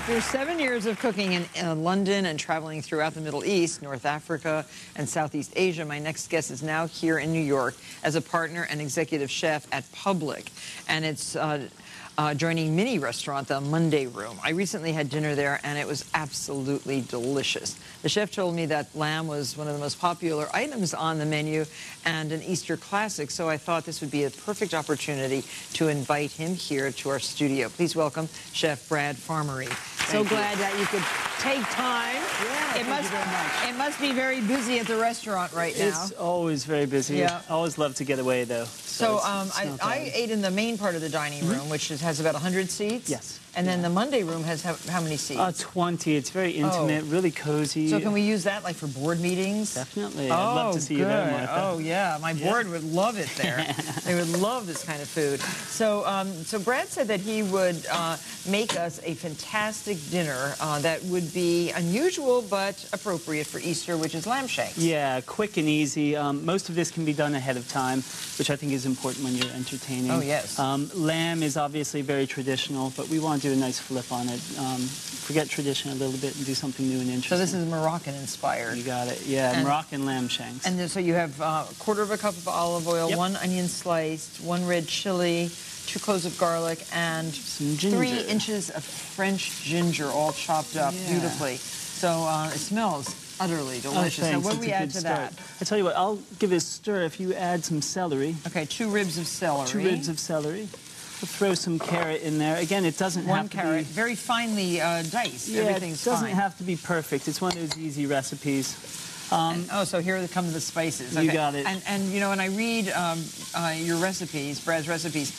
After 7 years of cooking in London and traveling throughout the Middle East, North Africa, and Southeast Asia, my next guest is now here in New York as a partner and executive chef at Public. And it's joining mini restaurant, the Monday Room. I recently had dinner there, and it was absolutely delicious. The chef told me that lamb was one of the most popular items on the menu and an Easter classic, so I thought this would be a perfect opportunity to invite him here to our studio. Please welcome Chef Brad Farmerie. So glad that you could take time. Yeah, thank you very much. It must be very busy at the restaurant right now. It's always very busy. Yeah. I always love to get away, though. So I ate in the main part of the dining room, which has about 100 seats. Yes. And then the Monday room has how many seats? 20. It's very intimate, really cozy. So can we use that like for board meetings? Definitely. I'd love to see you there, Martha. Oh, yeah. My board would love it there. They would love this kind of food. So, so Brad said that he would make us a fantastic dinner that would be unusual but appropriate for Easter, which is lamb shanks. Yeah, quick and easy. Most of this can be done ahead of time, which I think is important when you're entertaining. Oh, yes. Lamb is obviously very traditional, but we want to do a nice flip on it. Forget tradition a little bit and do something new and interesting. So this is Moroccan-inspired. You got it. Yeah, and Moroccan lamb shanks. And then, so you have a quarter of a cup of olive oil, 1 onion sliced, 1 red chili, 2 cloves of garlic, and some ginger. 3 inches of French ginger, all chopped up beautifully. So it smells utterly delicious. So what do we add to that? I tell you what, I'll give it a stir if you add some celery. Okay, 2 ribs of celery. 2 ribs of celery. We'll throw some carrot in there. Again, it doesn't have to be... 1 carrot, very finely diced. Yeah, everything's it doesn't fine. have to be perfect. It's one of those easy recipes. So here come the spices. Okay. You got it. And you know, when I read your recipes, Brad's recipes,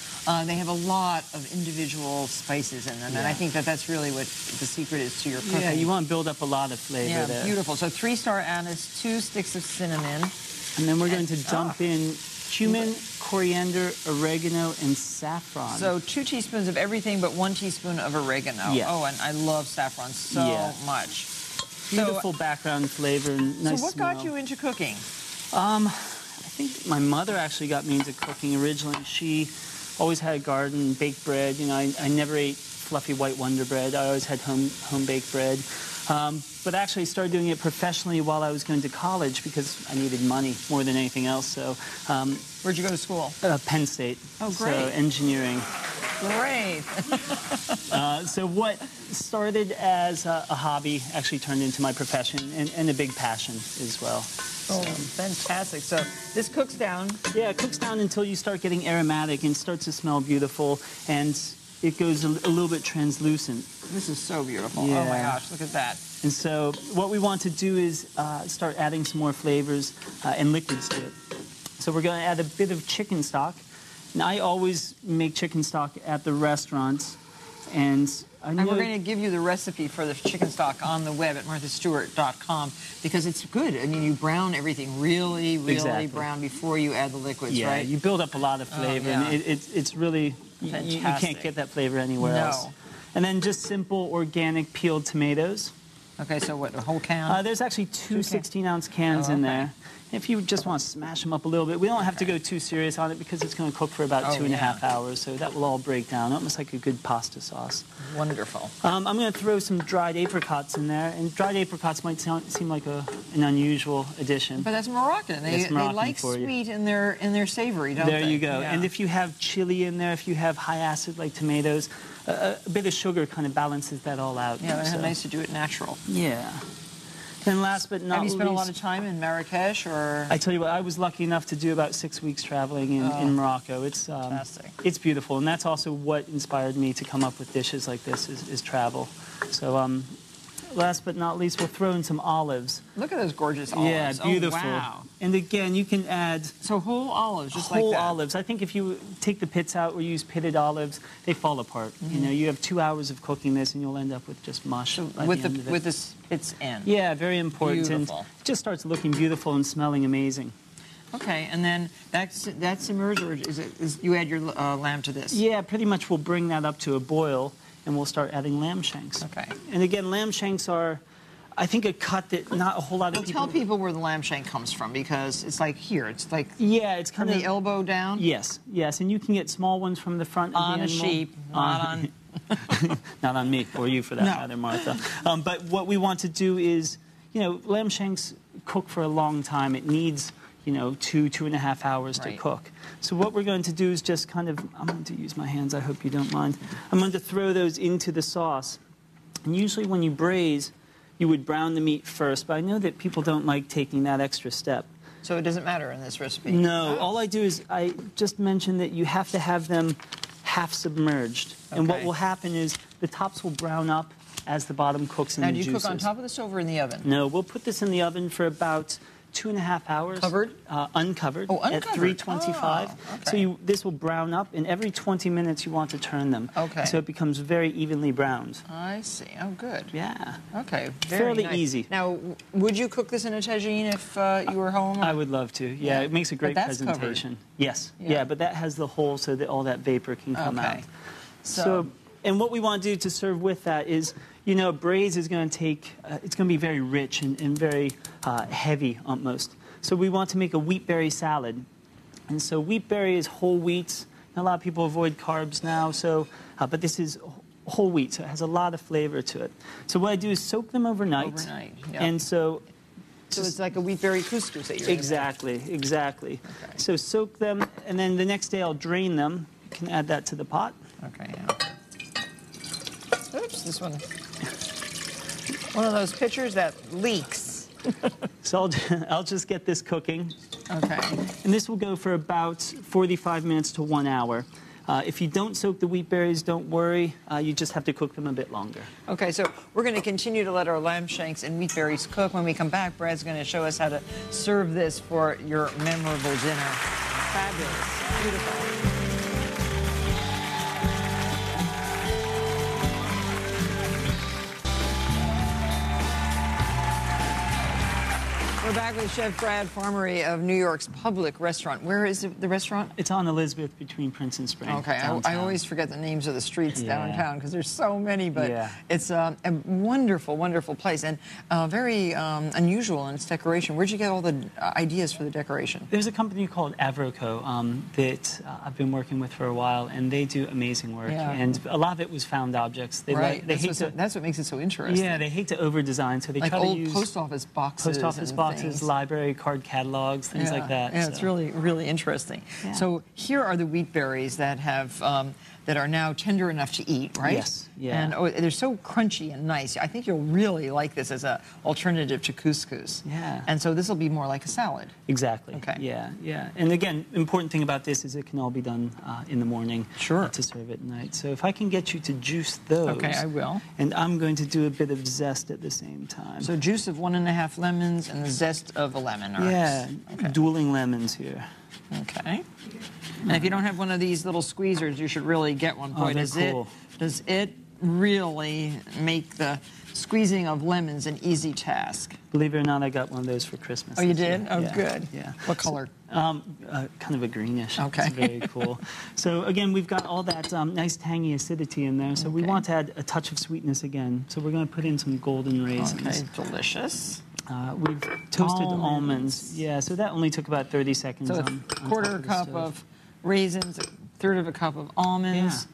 they have a lot of individual spices in them, and I think that that's really what the secret is to your cooking. Yeah, you want to build up a lot of flavor there. Beautiful. So 3-star anise, 2 sticks of cinnamon. And then we're going to dump in cumin, coriander, oregano, and saffron. So 2 teaspoons of everything, but 1 teaspoon of oregano. Yeah. Oh, and I love saffron so much. Beautiful background flavor and nice So what smell. got you into cooking? I think my mother actually got me into cooking originally. She always had a garden, baked bread. You know, I never ate fluffy white Wonder Bread. I always had home-baked bread. But actually started doing it professionally while I was going to college because I needed money more than anything else. So, where'd you go to school? Penn State. Oh, great. So engineering. Great. So what started as a hobby actually turned into my profession and a big passion as well. Oh, fantastic. So this cooks down. Yeah, it cooks down until you start getting aromatic and starts to smell beautiful, and it goes a little bit translucent. This is so beautiful. Yeah. Oh my gosh, look at that. And so what we want to do is start adding some more flavors and liquids to it. So we're going to add a bit of chicken stock. Now, I always make chicken stock at the restaurants, and we're going to give you the recipe for the chicken stock on the web at marthastewart.com because it's good. I mean, you brown everything really brown before you add the liquids, right? Yeah, you build up a lot of flavor, and it's really, you can't get that flavor anywhere else. And then just simple organic peeled tomatoes. Okay, so what, a whole can? There's actually 2 16-ounce cans in there. If you just want to smash them up a little bit, we don't have to go too serious on it because it's going to cook for about 2.5 hours, so that will all break down, almost like a good pasta sauce. Wonderful. I'm going to throw some dried apricots in there, and dried apricots might seem like an unusual addition. But that's Moroccan. They like sweet in their savory, don't they? There you go. Yeah. And if you have chili in there, if you have high acid like tomatoes, a bit of sugar kind of balances that all out. Yeah, it's nice to do it natural. Yeah. And last but not least... Have you spent a lot of time in Marrakesh, or...? I tell you what, I was lucky enough to do about 6 weeks traveling in Morocco. It's fantastic. It's beautiful, and that's also what inspired me to come up with dishes like this, is travel. So, last but not least, we'll throw in some olives. Look at those gorgeous olives. Yeah, beautiful. Oh, wow. And again, you can add... So whole olives, just like that? Whole olives. I think if you take the pits out or use pitted olives, they fall apart. You know, you have 2 hours of cooking this, and you'll end up with just mush with the pits in. Yeah, very important. Beautiful. And it just starts looking beautiful and smelling amazing. Okay, and then that's simmers, or is you add your lamb to this? Yeah, pretty much we'll bring that up to a boil, and we'll start adding lamb shanks. Okay. And again, lamb shanks are, I think, a cut that not a whole lot of people... Tell people where the lamb shank comes from, because it's like here. It's like... Yeah, it's kind of... From the elbow down? Yes, yes. And you can get small ones from the front of the animal. On a sheep, not on... Not on me, or you for that No. matter, Martha. But what we want to do is, you know, lamb shanks cook for a long time. It needs, you know, 2.5 hours to Right. cook. So what we're going to do is just kind of, I'm going to use my hands, I hope you don't mind. I'm going to throw those into the sauce. And usually when you braise, you would brown the meat first, but I know that people don't like taking that extra step. So it doesn't matter in this recipe? No, Oh. all I do is I just mentioned that you have to have them half submerged. And what Okay. will happen is the tops will brown up as the bottom cooks in Now, the do you juices. cook on top of the stove or in the oven? No, we'll put this in the oven for about 2.5 hours. Covered? Uncovered. Oh, At uncovered. 325. Oh, okay. So this will brown up, and every 20 minutes you want to turn them. Okay. So it becomes very evenly browned. I see. Oh, good. Yeah. Okay. Very Fairly nice. easy. Now, would you cook this in a tagine if you were home? I would love to. Yeah, it makes a great that's covered. presentation. Yes. Yeah. Yeah, but that has the hole so that all that vapor can come Okay. out. So, and what we want to do to serve with that is, you know, braise is going to take, it's going to be very rich and very heavy almost. So we want to make a wheatberry salad. And so wheatberry is whole wheats. A lot of people avoid carbs now, so, but this is whole wheat, so it has a lot of flavor to it. So what I do is soak them overnight. Overnight, yeah. And so So it's like a wheatberry couscous that you're exactly. Okay. So soak them, and then the next day I'll drain them. You can add that to the pot. Okay, yeah. Oops, this one. One of those pitchers that leaks. So I'll just get this cooking. Okay. And this will go for about 45 minutes to 1 hour. If you don't soak the wheat berries, don't worry. You just have to cook them a bit longer. Okay, so we're going to continue to let our lamb shanks and wheat berries cook. When we come back, Brad's going to show us how to serve this for your memorable dinner. Fabulous. Beautiful. We're back with Chef Brad Farmerie of New York's Public Restaurant. Where is the restaurant? It's on Elizabeth between Prince and Spring. Okay, I downtown. always forget the names of the streets Yeah. downtown because there's so many, but Yeah. it's a wonderful, wonderful place and very unusual in its decoration. Where'd you get all the ideas for the decoration? There's a company called Avroco that I've been working with for a while, and they do amazing work. Yeah. And a lot of it was found objects. They Right, they that's, hate what's to, that's what makes it so interesting. yeah, they hate to over-design, so they Like try to old use post office boxes. post office and boxes, things. library card catalogs, things like that. Yeah, so. it's really, really interesting. Yeah. So here are the wheat berries that have that are now tender enough to eat, right? Yes, yeah. And they're so crunchy and nice. I think you'll really like this as an alternative to couscous. Yeah. And so this will be more like a salad. Exactly. Okay. Yeah, yeah. And again, important thing about this is it can all be done in the morning. Sure. To serve at night. So if I can get you to juice those. Okay, I will. And I'm going to do a bit of zest at the same time. So juice of 1.5 lemons and the zest of a lemon. All right. yeah, Okay. dueling lemons here. Okay. And if you don't have one of these little squeezers, you should really get one. Boy, they're does cool. does it really make the squeezing of lemons an easy task? Believe it or not, I got one of those for Christmas. Oh, you this year. did? Oh, Yeah, good. Yeah. What color? Kind of a greenish. Okay. It's very cool. So again, we've got all that nice tangy acidity in there. So we Okay. want to add a touch of sweetness again. So we're going to put in some golden raisins. Okay, delicious. We've toasted Almonds. almonds. Yeah, so that only took about 30 seconds. So on a quarter top the cup stove. of raisins, a third of a cup of almonds,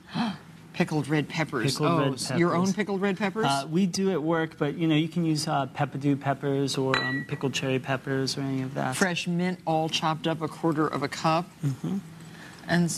pickled red peppers. Pickled red Your own peppers. pickled red peppers? We do at work, but you know you can use pepperdew peppers or pickled cherry peppers or any of that. Fresh mint, all chopped up, a quarter of a cup. Mm-hmm. And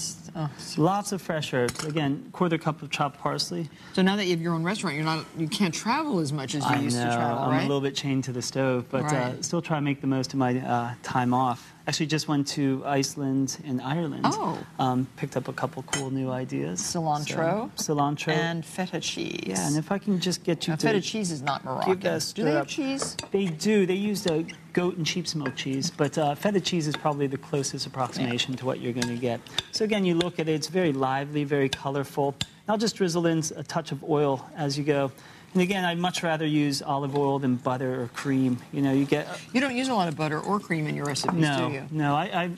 Lots of fresh herbs. Again, quarter cup of chopped parsley. so now that you have your own restaurant, you can't travel as much as you used to travel, I'm right? a little bit chained to the stove, but Right. still try to make the most of my time off. Actually, just went to Iceland and Ireland. Oh. Picked up a couple cool new ideas. Cilantro. So, cilantro. And feta cheese. yeah, and if I can just get you Now, to feta cheese is not Moroccan. that Do they stir have up. cheese? They do. They use goat and sheep's milk cheese, but feta cheese is probably the closest approximation to what you're going to get. So again, you look at it, it's very lively, very colorful. I'll just drizzle in a touch of oil as you go. And again, I'd much rather use olive oil than butter or cream. You know, you get... You don't use a lot of butter or cream in your recipes, no, do you? no, I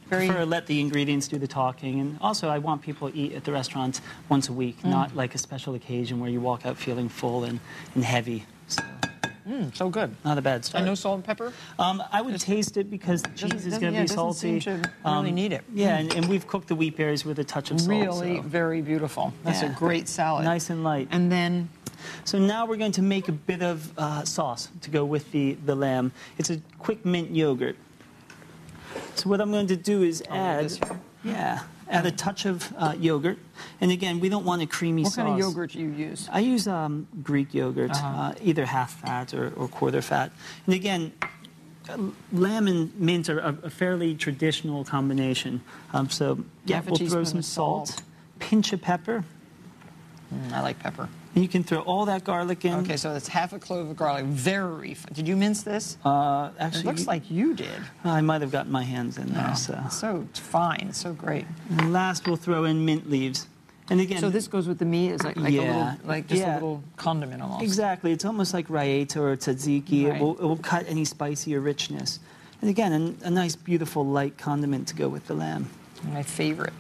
Very- prefer to let the ingredients do the talking. And also, I want people to eat at the restaurant once a week, not like a special occasion where you walk out feeling full and heavy. So. So good. Not a bad start. And no salt and pepper? I would taste it because the cheese is going to be salty. Doesn't seem to really need it. Yeah, and we've cooked the wheat berries with a touch of salt. Really so. very beautiful. That's a great salad. Nice and light. And then... So now we're going to make a bit of sauce to go with the lamb. It's a quick mint yogurt. So what I'm going to do is add a touch of yogurt. And again, we don't want a creamy sauce. What kind of yogurt do you use? I use Greek yogurt, either half fat or quarter fat. And again, lamb and mint are a fairly traditional combination. So yeah, we'll throw some salt, pinch of pepper. I like pepper. And you can throw all that garlic in. Okay, so that's half a clove of garlic. Very fine. Did you mince this? Actually, it looks like you did. I might have gotten my hands in there. So fine, so great. And last, we'll throw in mint leaves. And again, so this goes with the meat, is like a little, just a little condiment almost. Exactly. It's almost like raita or tzatziki. Right. It will cut any spicy or richness. And again, a nice, beautiful, light condiment to go with the lamb. My favorite.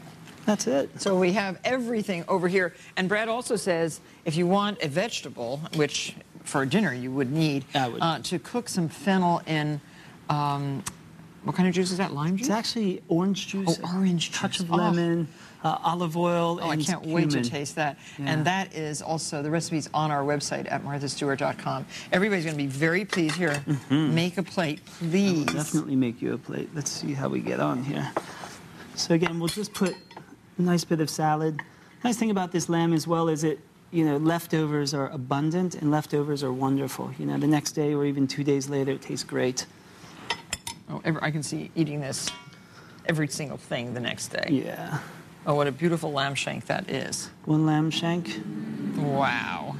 That's it. So we have everything over here. And Brad also says if you want a vegetable, which for dinner you would need, to cook some fennel in, what kind of juice is that, lime juice? It's actually orange juice. Oh, orange juice. Touch of lemon, olive oil, and I can't cumin. wait to taste that. Yeah. And that is also, the recipe's on our website at marthastewart.com. Everybody's going to be very pleased here. Make a plate, please. I'll definitely make you a plate. Let's see how we get on here. So again, we'll just put a nice bit of salad. Nice thing about this lamb as well is leftovers are abundant and leftovers are wonderful. The next day or even 2 days later, it tastes great. Oh, I can see eating this every single thing the next day. Yeah. Oh, what a beautiful lamb shank that is. One lamb shank. Wow.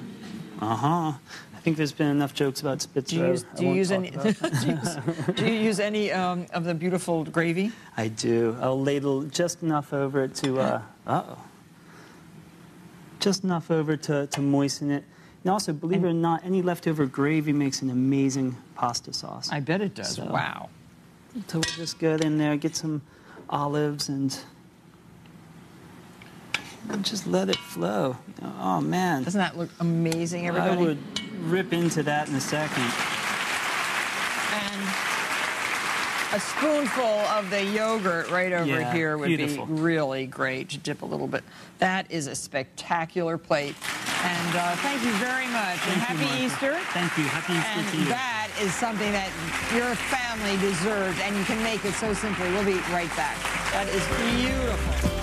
I think there's been enough jokes about Spitzer. Do you use any? Do you use any of the beautiful gravy? I do. I'll ladle just enough over it to. Just enough over to moisten it. And also, believe it or not, any leftover gravy makes an amazing pasta sauce. I bet it does. So, wow. So we'll just go in there, get some olives, and just let it flow. Oh, man. Doesn't that look amazing, everybody? I would rip into that in a second. And a spoonful of the yogurt right over here would be really great to dip a little bit. That is a spectacular plate. And thank you very much. And happy Easter. Thank you. Happy Easter to you. And that is something that your family deserves, and you can make it so simply. We'll be right back. That is beautiful.